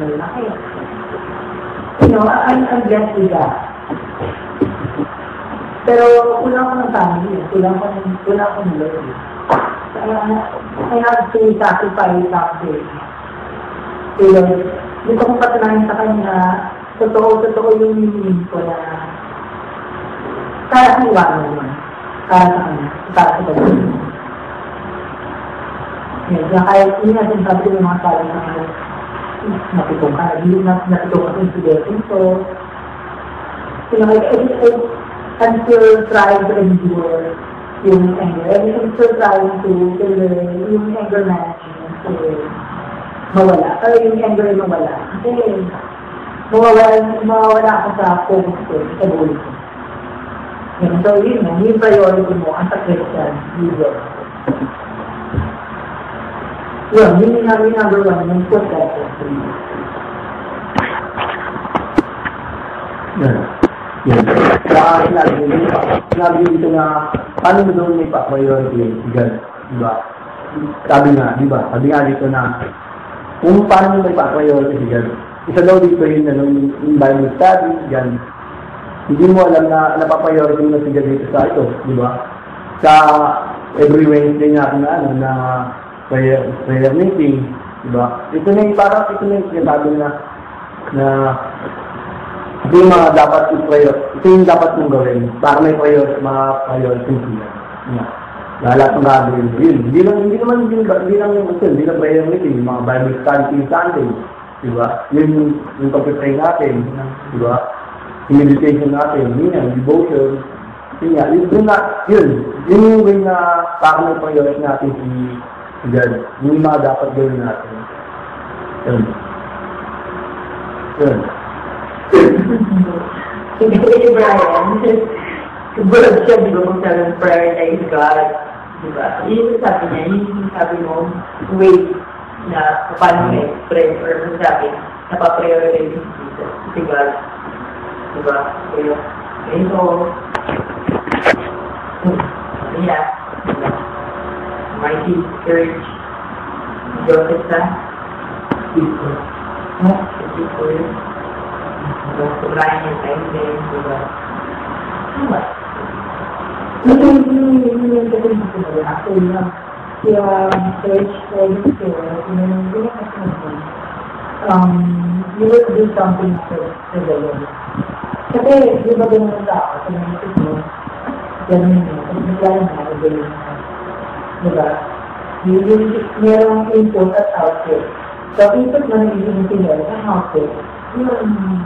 You know, I'm blessed with that. Pero kulang ko ng family, kulang ko ng Lord. I have to sacrifice something. Pero, dito kong patunayan sa kanya, totoo yung meaning ko na kaya kong iwanan naman. Kaya sa kanya, para sa kanya. Kaya yun natin sabi ng mga tao na napitong ka, napitong ka sa getting. So, I'm still trying to endure yung anger. I'm still trying to learn yung anger management to mawala. Pero yung anger ay mawala. Kasi mawawala ako sa focus ko, sa goal ko. So, yun yung priority mo, ang sa Christian, leader. Yun yung number one, yung put that for you. Yes. Sinabi dito na paano mo doon may priority God, diba? Sabi nga dito na kung paano mo may priority si God. Isa daw dito yun na yung Bible study, yan. Hindi mo alam na napapriority mo si God dito sa ito, diba? Sa every Wednesday natin na prayer meeting, diba? Ito na yung sinasabi na ito yung mga dapat ito yung dapat mong gawin para may mga priority sila. Lahat ng gagawin mo. Yun. Hindi lang prayer meeting, yung mga Bible study Sunday. Diba? Yun yung pag-pray natin. Diba? Yung meditation natin. Yun yan, devotion. Yun yung way na para may priority natin si God. Yung mga dapat gawin natin. Yun. Hindi Brian, siguro siya, di ba, kung talagang prioritize God, di ba? Yun yung sabi niya, yun yung sabi mo, wait, na paano may pray, or kung sabi, napaprioritize si God, di ba? So, yeah, mighty church, Joseph sa, people, sobrang yung time din, diba? Diba? Hindi yung gawin ko na ako yung church service ko, yung kasi naman, you will do something for the Lord. Kasi, di ba ganun sa ako, sa mga ito, ganun yun, kung naglalang na, ganun na, diba? Merong input at output. So, input mo na yung tinero, ang output, yung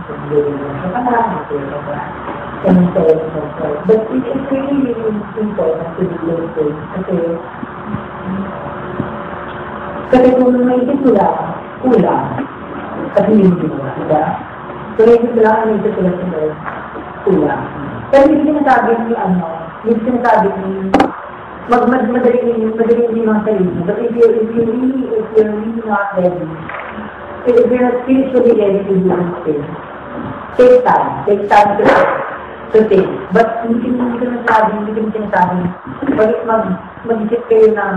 pag-gawin mo sa panahon, but it's really important to do those things kasi kung naisip mo lang, kulang kasi hindi mo, diba? So, naisip mo lang, naisip mo lang kulang. Pero hindi sinasabi madali hindi mga sarili. But if you're really not ready, if you're not spiritually ready to do things, take time to think. But hindi ko sinasabi, mag-isip kayo ng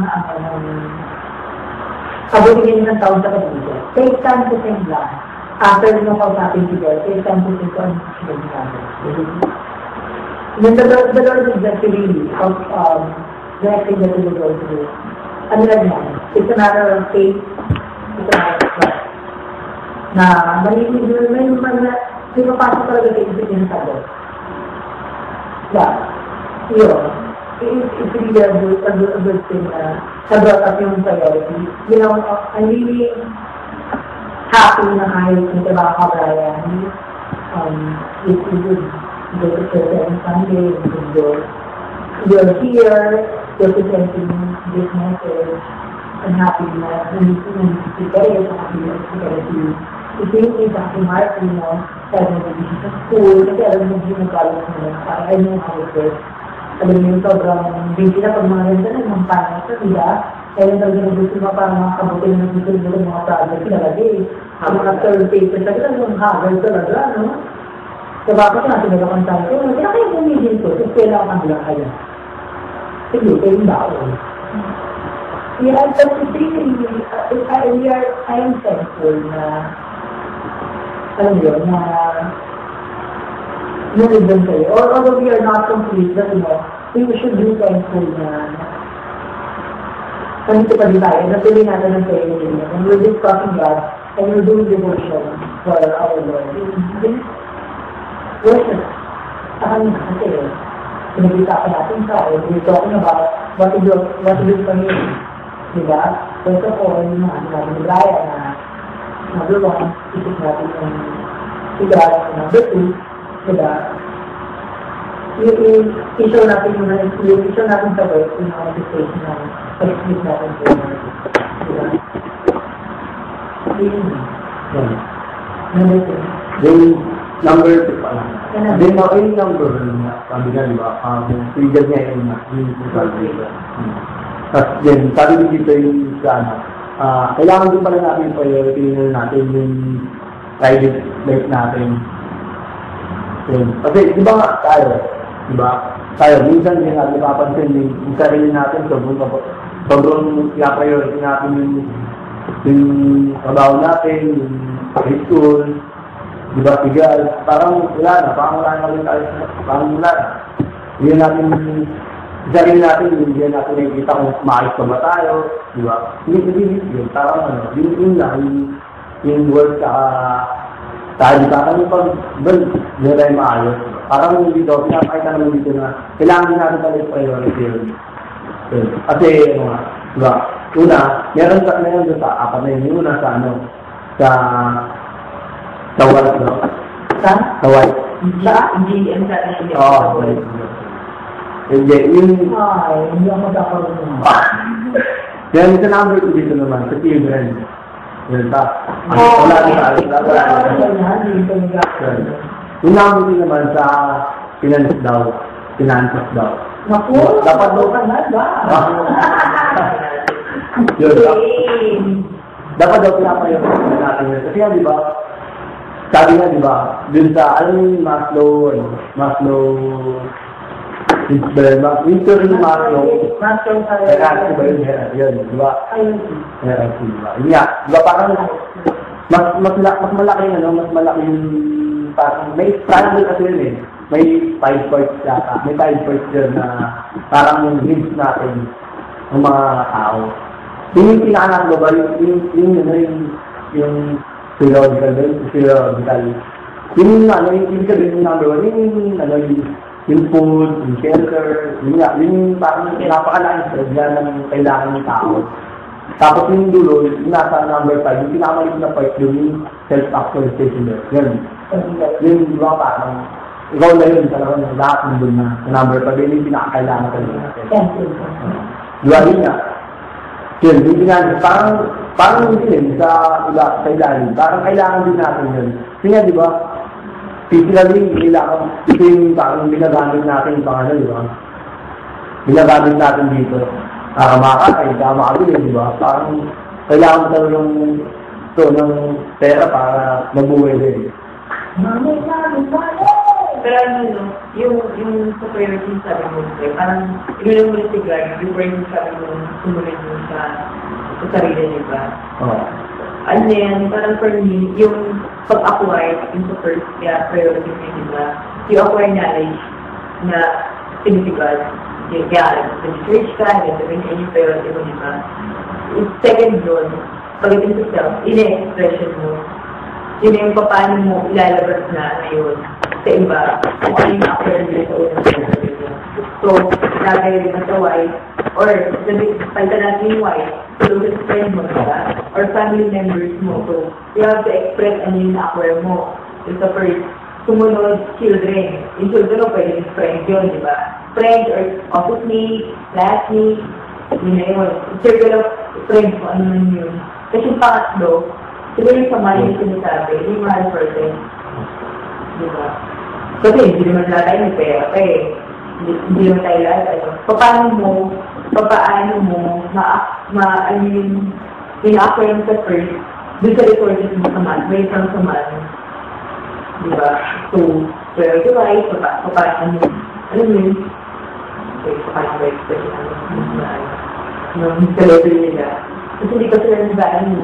abutin ng taon sa kanila. Take time to think lang. After mo kausapin si God, take time to think on then the Lord is actually directing that we will go to do. Ano lang yan? It's a matter of faith. It's a matter of trust. Na may mapasok talaga sa isip niya sa God. Yeah. Yun. It's really a good thing na brought up yung priority. You know, I'm really happy na kahit may trabaho ka, Brian. If you would go to church every Sunday, you're here, you're presenting this message. I'm happy na hindi kayo sa kapila if you sa aking heart, you know, sabi mo na sa school, kasi alam mo hindi nag-college mo, I know how it works. Sabi mo yung sobrang busy na pag mga ganda na mga panas sa diba? Kaya talaga gusto mo para mga kabutin na gusto mo mga project talaga eh. Ang mga third paper talaga, yung hagal talaga, no? So bakit natin nagkakan tayo? Kaya kayo bumigin ko, kasi kailangan lang kayo. Sige, kayo yung baon. Yeah, but I am thankful na alam mo yun, na nalibang kayo. Or although we are not complete, but you know, we should be thankful na nandito pa din tayo, natuloy natin ang kayo nila. And we're discussing God, and we're doing devotion for our Lord. This worship, sa kanya kasi, pinag-isapan natin sa, we're talking about what to do for me. Diba? First of all, yung mga natin ni Brian na number one, isip natin yung sigaw, number two, diba? I-show natin sa work, yung mga manifestation natin, pag-explain natin sa work. Diba? Number two. Then, number two pala. Then, yung number one, sabi nga, diba? Trigger niya yung tapos then, sabi din dito yung kailangan din pala natin yung priority natin yung private life natin. Kasi, di ba nga tayo, minsan din natin napapansin yung sarili natin, sobrang priority natin yung trabaho natin, yung high school, di ba, sigal, parang wala na ulit tayo, parang wala na. Hindi natin, sarili natin, hindi natin nakikita kung maayos pa ba tayo, di ba? Hindi yun, parang yun lang, yung work tayo kami pag hindi tayo maayos. Parang dito, pinapakita naman dito na kailangan din natin pala yung priority yun. Kasi, diba, una, meron doon sa apat na yun. Yung una sa white, no? Sa white. Sa GM sa GM. Oo, white. Hindi, yung... Ay, hindi ako magkakaroon naman. Yan, sa number 2 dito naman, sa children. Yan, wala yung number 2 naman sa finances daw. Naku, dapat daw ka na ba? Dapat daw pinapayaw natin yun. Kasi nga, di ba, sabi nga, di ba, dun sa, Maslow, yung theory ni Maslow, hierarchy ba yun? Yun, di ba? Hierarchy, di ba? Yun nga, di ba, parang, mas malaki yung, parang, may triangle kasi yun eh. May 5 points yata. May 5 points yun na parang yung needs natin ng mga tao. Yung pinaka-nasa ba, yung periodical. Yung number 1, yung food, yung shelter, yung parang napakalaking sila ng kailangan ng tao. Tapos yung dulo, yung nasa number 5, yung pinakamalit na part yung self-actualization. Yung diba parang, ikaw na yun, talagang lahat ng doon na sa number 5, yung pinakakailangan talaga natin. Diba yun nga? Yun, yung pinakailangan, parang hindi din sa ilalim, parang kailangan din natin yun. Kaya diba, physically, ito yung parang binagamit natin yung pangalan, di ba? Binagamit natin dito. Para makakay, makabili, di ba? Parang kailangan talaga ng pera para mabuhay din. Mami! Pero yung sa priority sabi mo, parang inulang mo si God, before yung sabi mo, sumunod mo sa sarili niyo ba? Oo. And then, parang for me, yung pag-acquire, yung sa first priority mo, diba? Yung acquire knowledge na sinisigal. Kaya, nag-search ka, nag-sabihin ka yung priority mo, diba? Second yun, pagdating sa self, ina-expression mo. Yun yung paano mo ilalabas na ngayon sa iba, kung ano yung acquire nila sa unang priority mo. So, lagay rin sa wife, or palta natin yung wife, closest friend mo, diba? Or family members mo. So, you have to express ano yung na-acquire mo. So, sa first, sumunod, children. Yung children mo, pwede yung friend yun, diba? Friend or office mate, classmate, yun na yun. Circle of friends mo, ano nun yun. Kasi yung pangatlo, siguro yung samari yung sinasabi, yung mahal person. Diba? Kasi hindi naman lahat tayo may pera pa eh. Hindi naman tayo lahat. Paano mo, ina-acquire mo sa first, doon sa resources mo sa man, may isang sa man. Diba? So, prioritize, paano mo, alam mo yun? Okay, paano ba expression ng sa level nila? Kasi hindi pa sila nagdaan